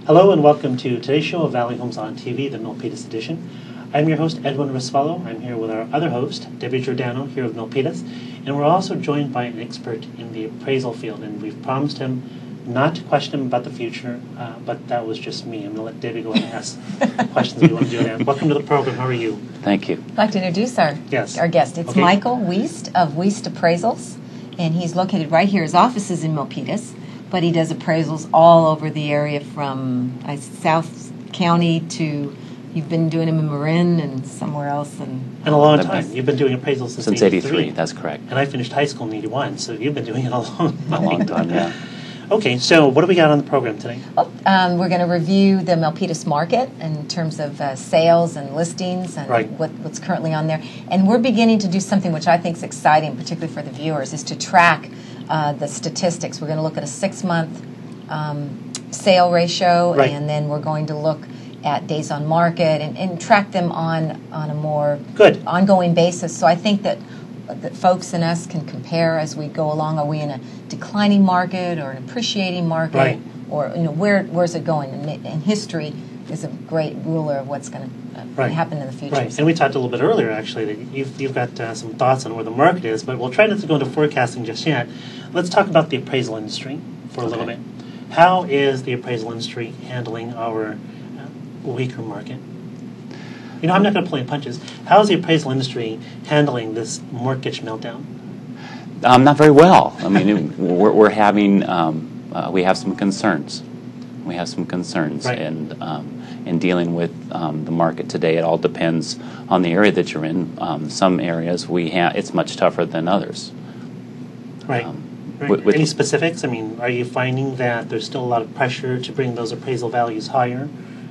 Hello and welcome to today's show of Valley Homes on TV, the Milpitas edition. I'm your host, Edwin Resfello. I'm here with our other host, Debbie Giordano, here of Milpitas. And we're also joined by an expert in the appraisal field. And we've promised him not to question him about the future, but that was just me. I'm going to let Debbie go and ask questions we want to do now. Welcome to the program. How are you? Thank you. I'd like to introduce our guest. It's Michael Wiest of Wiest Appraisals, and he's located right here. His office is in Milpitas, but he does appraisals all over the area from South County to, you've been doing them in Marin and somewhere else. And a long time. You've been doing appraisals since 83. That's correct. And I finished high school in 81, so you've been doing it a long time. A long time, yeah. Okay, so what do we got on the program today? Well, we're going to review the Milpitas market in terms of sales and listings and what's currently on there. And we're beginning to do something which I think is exciting, particularly for the viewers, is to track the statistics. We're going to look at a 6-month sale ratio, and then we're going to look at days on market and track them on a more ongoing basis. So I think that folks and us can compare as we go along. Are we in a declining market or an appreciating market, or where's it going? And history is a great ruler of what's going to happen in the future. Right, and we talked a little bit earlier, actually, that you've got some thoughts on where the market is, but we'll try not to go into forecasting just yet. Let's talk about the appraisal industry for a little bit. How is the appraisal industry handling our weaker market? You know, I'm not going to play punches. How is the appraisal industry handling this mortgage meltdown? Not very well. I mean, we're having, we have some concerns. We have some concerns in dealing with the market today. It all depends on the area that you're in. Some areas it's much tougher than others. Right. Any specifics? I mean, are you finding that there's still a lot of pressure to bring those appraisal values higher?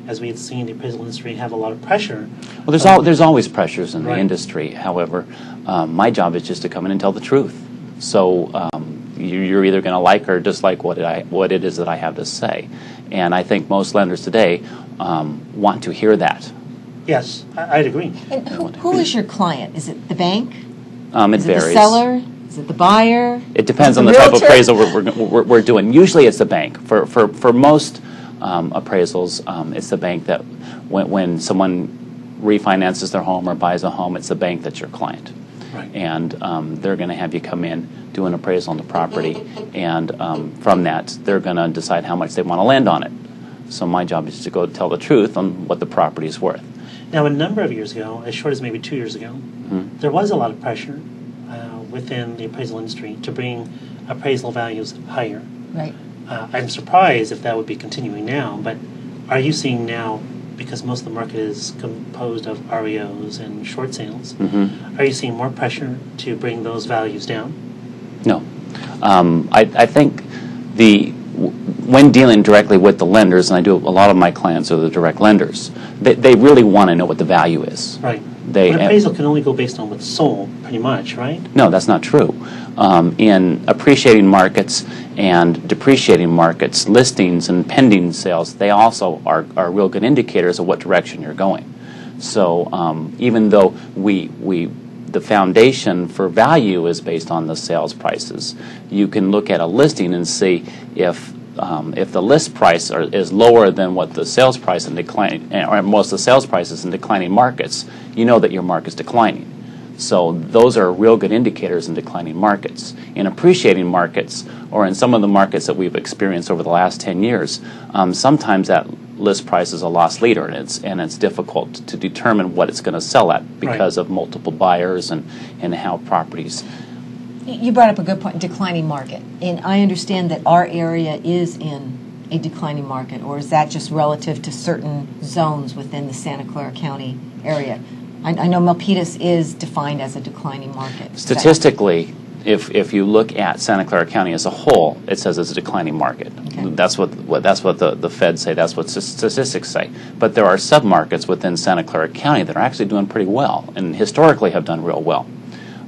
As we had seen the appraisal industry have a lot of pressure. Well, there's always pressures in the industry. However, my job is just to come in and tell the truth. So you're either going to like or dislike what it is that I have to say. And I think most lenders today want to hear that. Yes, I'd agree. And who is your client? Is it the bank? It varies. The seller? Is it the buyer? It depends on the type of appraisal we're doing. Usually it's the bank. For most appraisals, it's the bank that when someone refinances their home or buys a home, it's the bank that's your client. Right. And they're going to have you come in, do an appraisal on the property, and from that, they're going to decide how much they want to lend on it. So my job is to go tell the truth on what the property is worth. Now, a number of years ago, as short as maybe 2 years ago, there was a lot of pressure within the appraisal industry to bring appraisal values higher. Right. I'm surprised if that would be continuing now, but are you seeing now, because most of the market is composed of REOs and short sales, are you seeing more pressure to bring those values down? No. I think when dealing directly with the lenders, and I do a lot of my clients are the direct lenders, they really want to know what the value is. Right. But appraisal can only go based on what's sold, pretty much, right? No, that's not true. In appreciating markets and depreciating markets, listings and pending sales, they also are real good indicators of what direction you're going. So even though the foundation for value is based on the sales prices, you can look at a listing and see if the list price is lower than what the sales price in declining, or most of the sales prices in declining markets, you know that your market's declining. So those are real good indicators in declining markets. In appreciating markets, or in some of the markets that we've experienced over the last 10 years, sometimes that list price is a loss leader, and it's difficult to determine what it's going to sell at because of multiple buyers and how properties. You brought up a good point, declining market. And I understand that our area is in a declining market, or is that just relative to certain zones within the Santa Clara County area? I know Milpitas is defined as a declining market. Statistically, if you look at Santa Clara County as a whole, it says it's a declining market. Okay. That's what the feds say. That's what statistics say. But there are sub-markets within Santa Clara County that are actually doing pretty well, and historically have done real well.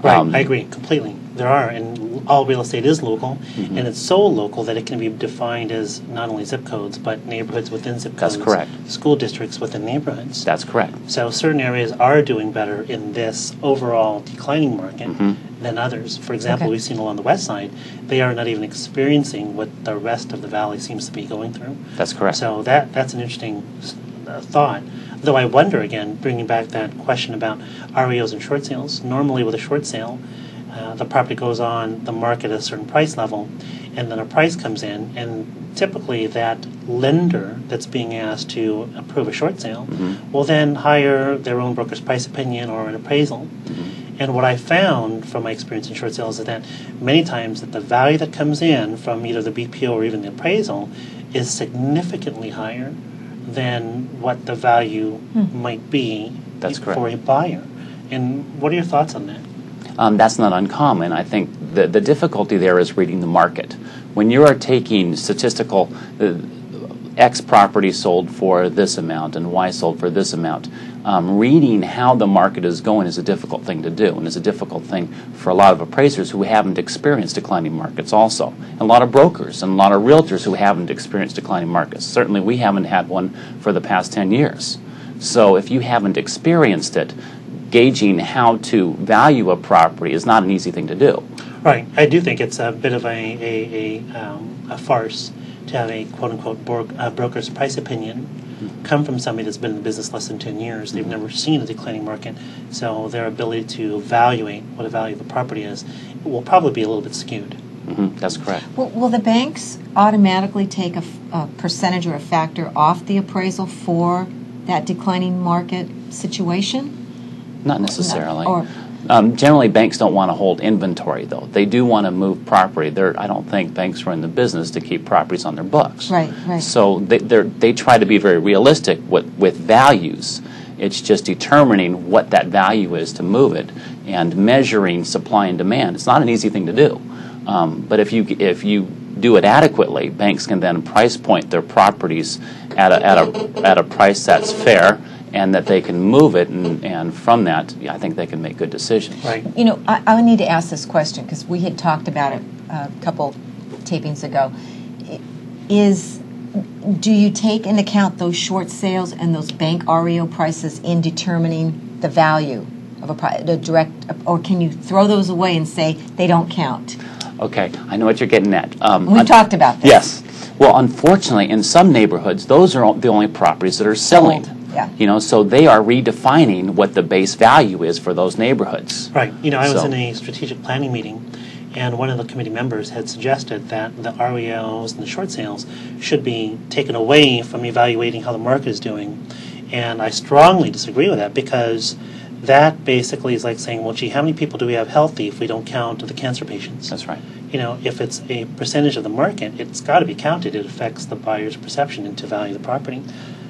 Right, I agree completely. There are, and all real estate is local, and it's so local that it can be defined as not only zip codes, but neighborhoods within zip codes. That's correct. School districts within neighborhoods. That's correct. So certain areas are doing better in this overall declining market, than others. For example, Okay. we've seen along the west side, they are not even experiencing what the rest of the valley seems to be going through. That's correct. So that's an interesting thought. Though I wonder, again, bringing back that question about REOs and short sales, normally with a short sale, the property goes on the market at a certain price level, and then a price comes in, and typically that lender that's being asked to approve a short sale will then hire their own broker's price opinion or an appraisal. And what I found from my experience in short sales is that many times that the value that comes in from either the BPO or even the appraisal is significantly higher than what the value might be That's correct. for a buyer. And what are your thoughts on that? That's not uncommon. I think the difficulty there is reading the market. When you are taking statistical, X property sold for this amount and Y sold for this amount, reading how the market is going is a difficult thing to do, and it's a difficult thing for a lot of appraisers who haven't experienced declining markets also, and a lot of brokers and a lot of realtors who haven't experienced declining markets. Certainly we haven't had one for the past 10 years. So if you haven't experienced it, gauging how to value a property is not an easy thing to do. Right. I do think it's a bit of a farce to have a quote-unquote broker's price opinion come from somebody that's been in the business less than 10 years. They've never seen a declining market, so their ability to evaluate what a value of a property is will probably be a little bit skewed. That's correct. Will the banks automatically take a percentage or a factor off the appraisal for that declining market situation? Not necessarily. Or Generally, banks don't want to hold inventory, though. They do want to move property. I don't think banks are in the business to keep properties on their books. Right. So they try to be very realistic with values. It's just determining what that value is to move it and measuring supply and demand. It's not an easy thing to do. But if you do it adequately, banks can then price point their properties at a price that's fair, and that they can move it, and from that, I think they can make good decisions. Right. You know, I need to ask this question because we had talked about it a couple tapings ago. Do you take into account those short sales and those bank REO prices in determining the value of a direct, or can you throw those away and say they don't count? Okay, I know what you're getting at. We've talked about this. Yes. Well, unfortunately, in some neighborhoods, those are the only properties that are selling. Yeah. So they are redefining what the base value is for those neighborhoods. Right. I was in a strategic planning meeting, and one of the committee members had suggested that the REOs and the short sales should be taken away from evaluating how the market is doing. And I strongly disagree with that, because that basically is like saying, well, gee, how many people do we have healthy if we don't count the cancer patients? That's right. If it's a percentage of the market, it's got to be counted. It affects the buyer's perception and to value the property.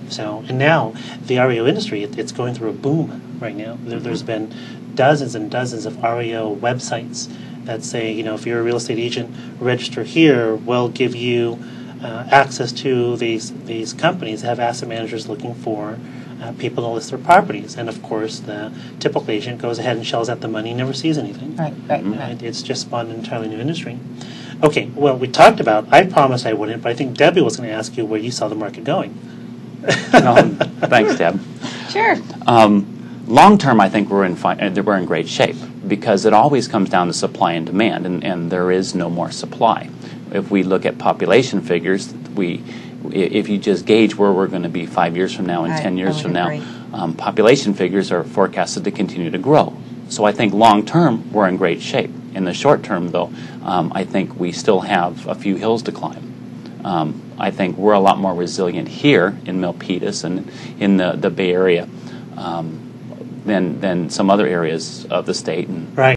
So, and now the REO industry, it's going through a boom right now. There's been dozens and dozens of REO websites that say, if you're a real estate agent, register here. We'll give you access to these companies that have asset managers looking for people to list their properties. And of course, the typical agent goes ahead and shells out the money, never sees anything. Right. It's just spawned an entirely new industry. Okay, well, we talked about, I promised I wouldn't, but I think Debbie was going to ask you where you saw the market going. Thanks, Deb. Sure. Long term, I think we're in great shape, because it always comes down to supply and demand, and there is no more supply. If we look at population figures, if you just gauge where we're going to be 5 years from now and 10 years from now, population figures are forecasted to continue to grow. So I think long term, we're in great shape. In the short term, though, I think we still have a few hills to climb. I think we're a lot more resilient here in Milpitas and in the Bay Area than some other areas of the state. Right.